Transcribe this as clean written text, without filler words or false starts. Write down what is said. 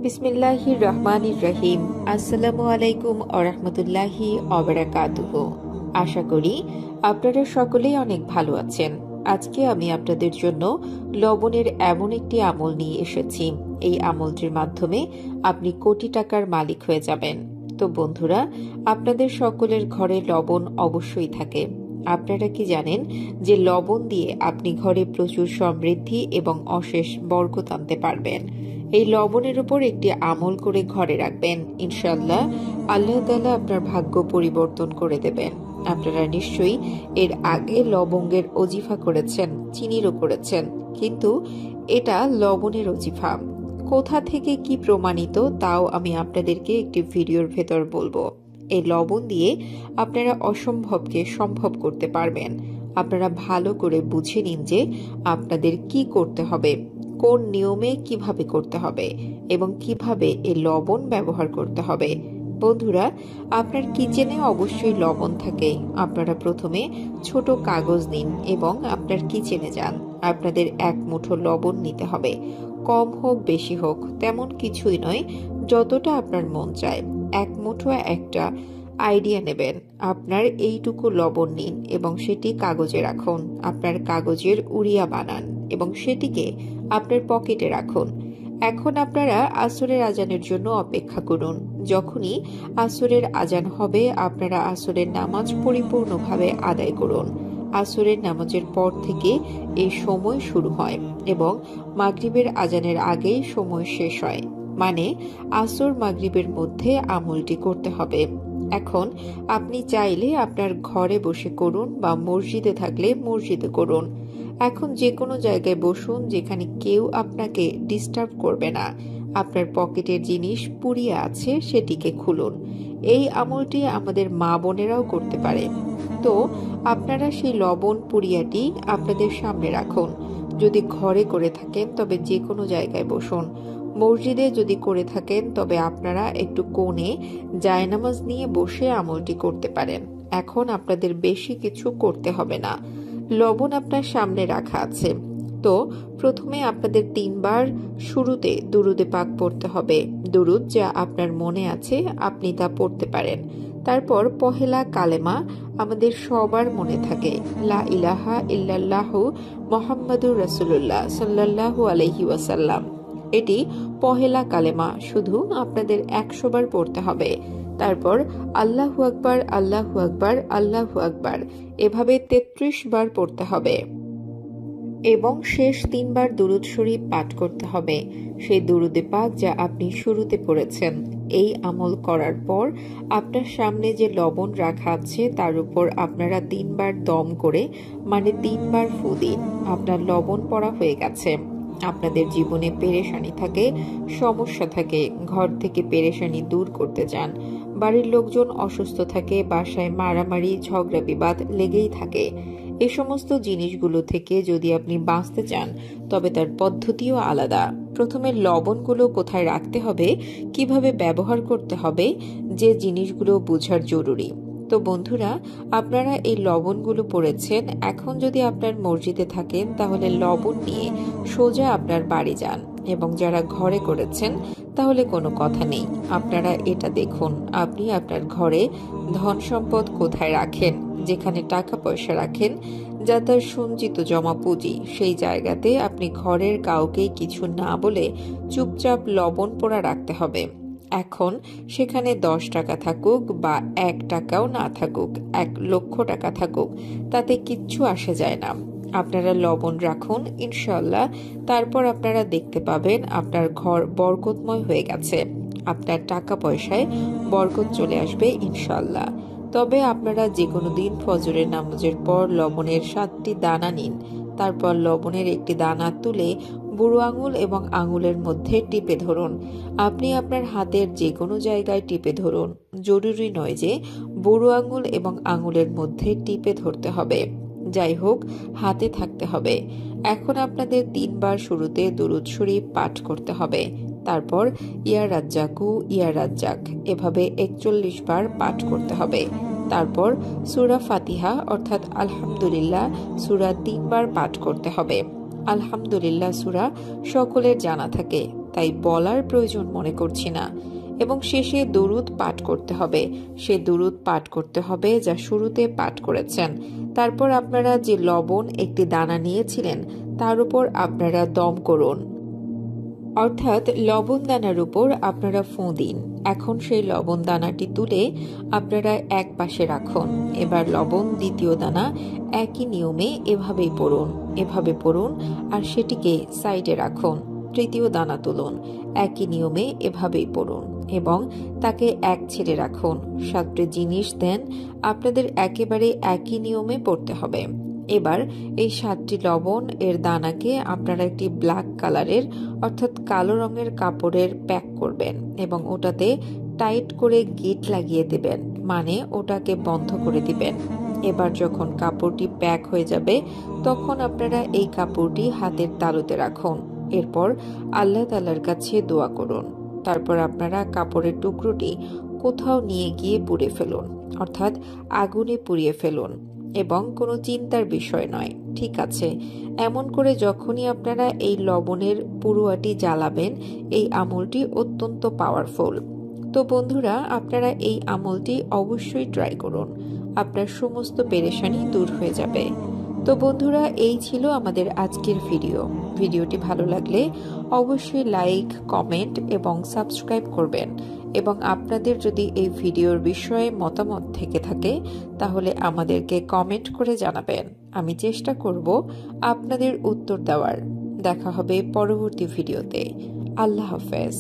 বিসমিল্লাহির রহমানির রহিম। আসসালামু আলাইকুম ওয়া রাহমাতুল্লাহি ওয়া বারাকাতুহু। আশা করি আপনারা সকলেই অনেক ভালো আছেন। আজকে আমি আপনাদের জন্য লবণের এমন একটি আমল নিয়ে এসেছি। এই আমলটির মাধ্যমে আপনি কোটি টাকার মালিক হয়ে যাবেন। তো বন্ধুরা, আপনাদের সকলের ঘরে লবণ অবশ্যই থাকে। আপনারা কি জানেন যে লবণ দিয়ে আপনি ঘরে প্রচুর সমৃদ্ধি এবং অশেষ বরকত আনতে পারবেন? এই লবণের উপর একটি আমল করে ঘরে রাখবেন, ইনশাআল্লাহ আল্লাহ তাআলা আপনার ভাগ্য পরিবর্তন করে দেবেন। আপনারা নিশ্চয়ই এর আগে লবঙ্গের ওজিফা করেছেন, চিনিরও করেছেন, কিন্তু এটা লবণের ওজিফা। কোথা থেকে কি প্রমাণিত তাও আমি আপনাদেরকে একটি ভিডিওর ভেতর বলবো। এই লবণ দিয়ে আপনারা অসম্ভবকে সম্ভব করতে পারবেন। আপনারা ভালো করে বুঝে নিন যে আপনাদের কি করতে হবে, কোন নিয়মে কিভাবে করতে হবে এবং কিভাবে এই লবণ ব্যবহার করতে হবে। বন্ধুরা, আপনার কিচেনে অবশ্যই লবণ থাকে। আপনারা প্রথমে ছোট কাগজ নিন এবং আপনার কিচেনে যান। আপনাদের এক মুঠো লবণ নিতে হবে। কম হোক বেশি হোক তেমন কিছুই নয়, যতটা আপনার মন চায় এক মুঠো একটা আইডিয়া নেবেন। আপনার এইটুকু লবণ নিন এবং সেটি কাগজে রাখুন। আপনার কাগজের উড়িয়া বানান এবং সেটিকে আপনার পকেটে রাখুন। এখন আপনারা আসরের আজানের জন্য অপেক্ষা করুন। যখনই আসরের আজান হবে আপনারা আসরের নামাজ পরিপূর্ণভাবে আদায় করুন। আসরের নামাজের পর থেকে এই সময় শুরু হয় এবং মাগরিবের আজানের আগেই সময় শেষ হয়। মানে আসর মাগরিবের মধ্যে আমলটি করতে হবে। এখন আপনি চাইলে আপনার ঘরে বসে করুন বা মসজিদে থাকলে মসজিদে করুন। এখন যে কোনো জায়গায় বসুন যেখানে কেউ আপনাকে ডিস্টার্ব করবে না। আপনার পকেটের জিনিস পুড়িয়ে আছে সেটিকে খুলুন। এই আমলটি আমাদের মা বোনেরাও করতে পারে। তো আপনারা সেই লবণ পুড়িয়াটি আপনাদের সামনে রাখুন। যদি ঘরে করে থাকেন তবে যে কোনো জায়গায় বসুন। মসজিদে যদি করে থাকেন তবে আপনারা একটু কোণে জায়নামাজ নিয়ে বসে আমলটি করতে পারেন। এখন আপনাদের বেশি কিছু করতে হবে না। লবণ আপনার সামনে রাখা আছে। তো প্রথমে আপনাদের 3 বার শুরুতে দুরুদে পাক পড়তে হবে। দুরুদ যা আপনার মনে আছে আপনি তা পড়তে পারেন। তারপর পহেলা কালেমা আমাদের সবার মনে থাকে, লা ইলাহা ইল্লাল্লাহু মুহাম্মাদুর রাসূলুল্লাহ সাল্লাল্লাহু আলাইহি ওয়াসাল্লাম। এটি পহেলা কালেমা, শুধু আপনাদের 100 বার পড়তে হবে। তারপর আল্লাহু আকবার, আল্লাহু আকবার, আল্লাহু আকবার এভাবে 33 বার পড়তে হবে এবং শেষ 3 বার দুরুদ শরীফ পাঠ করতে হবে, সেই দুরুদে পাক যা আপনি শুরুতে পড়েছেন। এই আমল করার পর আপনার সামনে যে লবণ রাখা আছে তার উপর আপনারা 3 বার দম করে, মানে 3 বার ফু দিন। আপনার লবণ পড়া হয়ে গেছে। আপনাদের জীবনে পেরেশানি থাকে, সমস্যা থাকে, ঘর থেকে পেরেশানি দূর করতে চান, বাড়ির লোকজন অসুস্থ থাকে, বাসায় মারামারি ঝগড়া বিবাদ লেগেই থাকে, এই সমস্ত জিনিসগুলো থেকে যদি আপনি বাঁচতে চান তবে তার পদ্ধতিও আলাদা। প্রথমে লবণগুলো কোথায় রাখতে হবে, কিভাবে ব্যবহার করতে হবে, যে জিনিসগুলো বোঝার জরুরি। তো বন্ধুরা, আপনারা এই লবণগুলো পড়েছেন। এখন যদি আপনার মসজিদে থাকেন তাহলে লবণ নিয়ে সোজা আপনার বাড়ি যান এবং যারা ঘরে করেছেন তাহলে কোনো কথা নেই। আপনারা এটা দেখুন, আপনি আপনার ঘরে ধন সম্পদ কোথায় রাখেন, যেখানে টাকা পয়সা রাখেন, যা তার সঞ্চিত জমা পুঁজি, সেই জায়গাতে আপনি ঘরের কাউকে কিছু না বলে চুপচাপ লবণ পোড়া রাখতে হবে। এখন সেখানে 10 টাকা থাকুক বা 1 টাকাও না থাকুক, 1 লক্ষ টাকা থাকুক, তাতে কিচ্ছু আসে যায় না। আপনারা লবণ রাখুন, ইনশাআল্লাহ তারপর আপনারা দেখতে পাবেন আপনার ঘর বরকতময় হয়ে গেছে। আপনার টাকা পয়সায় বরকত চলে আসবে ইনশাআল্লাহ। তবে আপনারা যে কোনো দিন ফজরের নামাজের পর লবণের 7টি দানা নিন। তারপর লবণের একটি দানা তুলে বুড়ো আঙুল এবং আঙুলের মধ্যে টিপে ধরুন। আপনি আপনার হাতের যে কোনো জায়গায় টিপে ধরুন, জরুরি নয় যে বুড়ো আঙুল এবং আঙুলের মধ্যে টিপে ধরতে হবে, যাই হোক হাতে থাকতে হবে। এখন আপনাদের 3 বার শুরুতে দুরুদ শরীফ পাঠ করতে হবে। তারপর ইয়া রাজ্জাকু ইয়া রাজ্জাক এভাবে 41 বার পাঠ করতে হবে। তারপর সূরা ফাতিহা অর্থাৎ আলহামদুলিল্লাহ সূরা 3 বার পাঠ করতে হবে। আলহামদুলিল্লাহ সূরা সকলের জানা থাকে, তাই বলার প্রয়োজন মনে করছি না। এবং শেষে দুরূদ পাঠ করতে হবে। সে দুরূদ পাঠ করতে হবে যা শুরুতে পাঠ করেছেন। তারপর আপনারা যে লবণ একটি দানা নিয়েছিলেন তার উপর আপনারা দম করুন, অর্থাৎ লবণ দানার উপর আপনারা ফুঁ দিন। এখন সেই লবণ দানাটি তুলে আপনারা এক পাশে রাখুন। এবার লবণ দ্বিতীয় দানা একই নিয়মে এভাবে পড়ুন আর সেটিকে সাইডে রাখুন। তৃতীয় দানা তুলুন, একই নিয়মে এভাবেই পড়ুন এবং তাকে এক ছেড়ে রাখুন। 7টি জিনিস দেন আপনাদের একেবারে একই নিয়মে পড়তে হবে। এবার এই 7টি লবণ এর দানাকে আপনারা একটি ব্ল্যাক কালারের অর্থাৎ কালো রঙের কাপড়ের প্যাক করবেন এবং ওটাতে টাইট করে গিট লাগিয়ে দেবেন, মানে ওটাকে বন্ধ করে দিবেন। এবার যখন কাপড়টি প্যাক হয়ে যাবে তখন আপনারা এই কাপড়টি হাতের তালুতে রাখুন। এরপর আল্লাহ তাআলার কাছে দোয়া করুন। তারপর আপনারা কাপড়ের টুকরোটি কোথাও নিয়ে গিয়ে পুড়ে ফেলুন, অর্থাৎ আগুনে পুড়িয়ে ফেলুন এবং কোনো চিন্তার বিষয় নয়, ঠিক আছে? এমন করে যখনই আপনারা এই লবণের পুরুয়াটি জ্বালাবেন, এই আমলটি অত্যন্ত পাওয়ারফুল। তো বন্ধুরা, আপনারা এই আমলটি অবশ্যই ট্রাই করুন, আপনার সমস্ত পেরেশানি দূর হয়ে যাবে। তো বন্ধুরা, এই ছিল আমাদের আজকের ভিডিওটি ভালো লাগলে অবশ্যই লাইক, কমেন্ট এবং সাবস্ক্রাইব করবেন। এবং আপনাদের যদি এই ভিডিওর বিষয়ে মতামত থেকে থাকে তাহলে আমাদেরকে কমেন্ট করে জানাবেন। আমি চেষ্টা করব আপনাদের উত্তর দেওয়ার। দেখা হবে পরবর্তী ভিডিওতে। আল্লাহ হাফেজ।